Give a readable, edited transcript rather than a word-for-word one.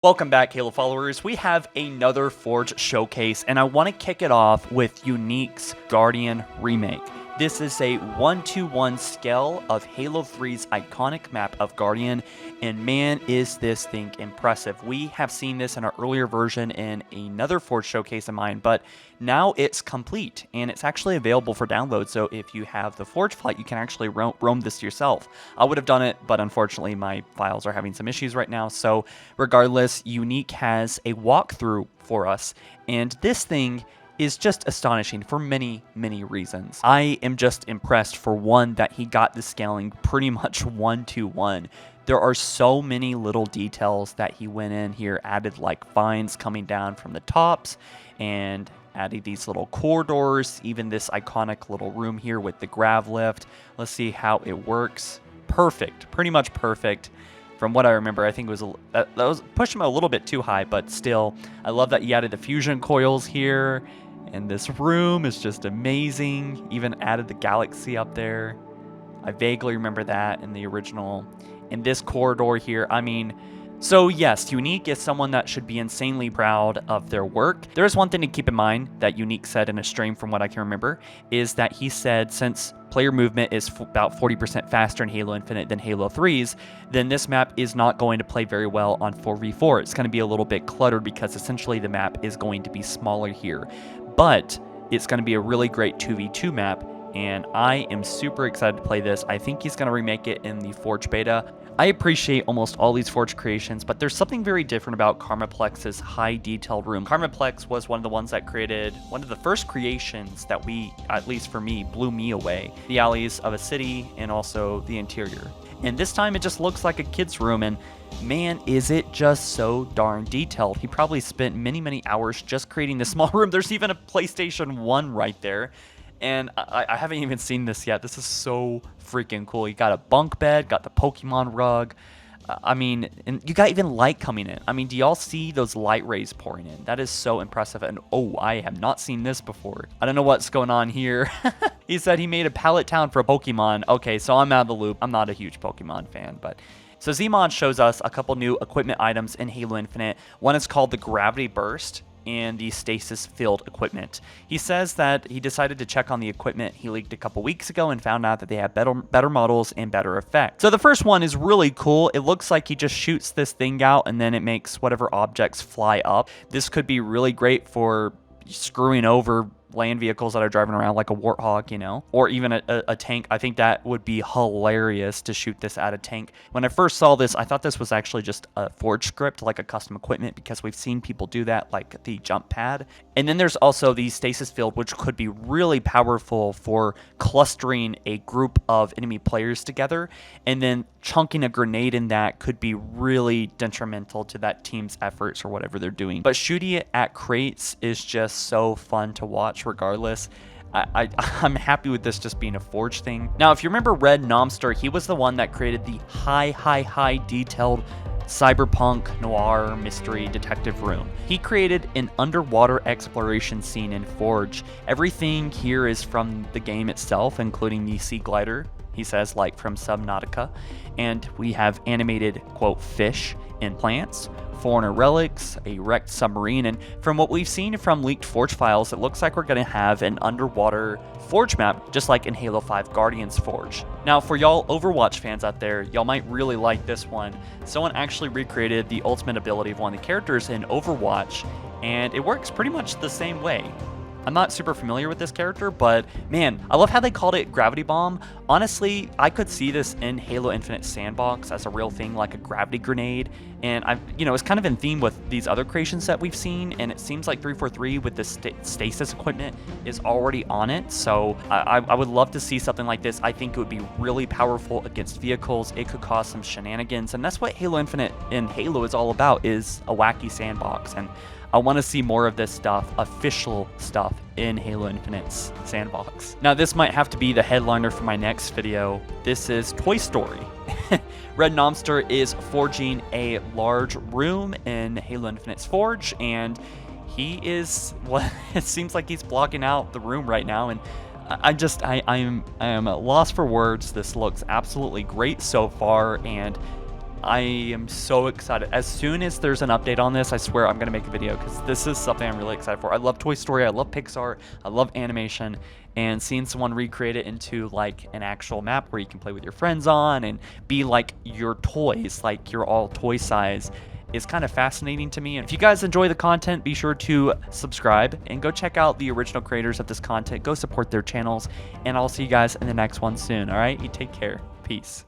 Welcome back, Halo followers. We have another Forge showcase, and I want to kick it off with Unique's Guardian Remake. This is a 1-to-1 scale of Halo 3's iconic map of Guardian, and man, is this thing impressive. We have seen this in our earlier version in another Forge showcase of mine, but now it's complete, and it's actually available for download, so if you have the Forge flight, you can actually roam this yourself. I would have done it, but unfortunately my files are having some issues right now, so regardless, Unique has a walkthrough for us, and this thing is just astonishing for many reasons. I am just impressed, for one, that he got the scaling pretty much 1-to-1. There are so many little details that he went in here, added like vines coming down from the tops, and added these little corridors, even this iconic little room here with the grav lift. Let's see how it works. Perfect, pretty much perfect. From what I remember, I think it was that was pushed him a little bit too high, but still, I love that he added the fusion coils here. And this room is just amazing. Even added the galaxy up there. I vaguely remember that in the original. And this corridor here, I mean, so yes, Unique is someone that should be insanely proud of their work. There is one thing to keep in mind that Unique said in a stream, from what I can remember, is that he said since player movement is about 40% faster in Halo Infinite than Halo 3's, then this map is not going to play very well on 4v4. It's going to be a little bit cluttered because essentially the map is going to be smaller here. But it's going to be a really great 2v2 map, and I am super excited to play this. I think he's going to remake it in the Forge beta. I appreciate almost all these Forge creations, but there's something very different about Karmaplex's high detailed room. Karmaplex was one of the ones that created one of the first creations that at least for me, blew me away. The alleys of a city and also the interior. And this time it just looks like a kid's room, and man, is it just so darn detailed. He probably spent many hours just creating this small room. There's even a PlayStation 1 right there. And I haven't even seen this yet. This is so freaking cool. You got a bunk bed, got the Pokemon rug. I mean, and you got even light coming in. I mean, do y'all see those light rays pouring in? That is so impressive. And oh, I have not seen this before. I don't know what's going on here. He said he made a pallet town for Pokemon. Okay, so I'm out of the loop. I'm not a huge Pokemon fan, but... So Zmod shows us a couple new equipment items in Halo Infinite. One is called the Gravity Burst and the Stasis Field equipment. He says that he decided to check on the equipment he leaked a couple weeks ago and found out that they have better models and better effects. So the first one is really cool. It looks like he just shoots this thing out and then it makes whatever objects fly up. This could be really great for screwing over land vehicles that are driving around like a warthog, you know, or even a tank. I think that would be hilarious to shoot this at a tank. When I first saw this, I thought this was actually just a Forge script, like a custom equipment, because we've seen people do that, like the jump pad. And then there's also the Stasis Field, which could be really powerful for clustering a group of enemy players together, and then chunking a grenade in that could be really detrimental to that team's efforts or whatever they're doing. But shooting it at crates is just so fun to watch regardless. I'm happy with this just being a Forge thing. Now, if you remember Red Nomster, he was the one that created the high detailed cyberpunk noir mystery detective room. He created an underwater exploration scene in Forge. Everything here is from the game itself, including the sea glider, he says, like from Subnautica. And we have animated, quote, fish and plants, foreigner relics, a wrecked submarine, and from what we've seen from leaked Forge files, it looks like we're going to have an underwater Forge map, just like in Halo 5 Guardians Forge. Now, for y'all Overwatch fans out there, y'all might really like this one. Someone actually recreated the ultimate ability of one of the characters in Overwatch, and it works pretty much the same way. I'm not super familiar with this character, but man, I love how they called it Gravity Bomb. Honestly, I could see this in Halo Infinite Sandbox as a real thing, like a gravity grenade. And it's kind of in theme with these other creations that we've seen, and it seems like 343 with the Stasis equipment is already on it. So I would love to see something like this. I think it would be really powerful against vehicles. It could cause some shenanigans, and that's what Halo Infinite and Halo is all about, is a wacky sandbox. And I want to see more of this stuff, official stuff, in Halo Infinite's sandbox. Now, this might have to be the headliner for my next video. This is Toy Story. Red Nomster is forging a large room in Halo Infinite's Forge, and he is, well, it seems like he's blocking out the room right now, and I am at a loss for words. This looks absolutely great so far, and I am so excited. As soon as there's an update on this, I swear I'm going to make a video because this is something I'm really excited for. I love Toy Story. I love Pixar. I love animation. And seeing someone recreate it into like an actual map where you can play with your friends on and be like your toys, like you're all toy size, is kind of fascinating to me. And if you guys enjoy the content, be sure to subscribe and go check out the original creators of this content. Go support their channels. And I'll see you guys in the next one soon. All right? You take care. Peace.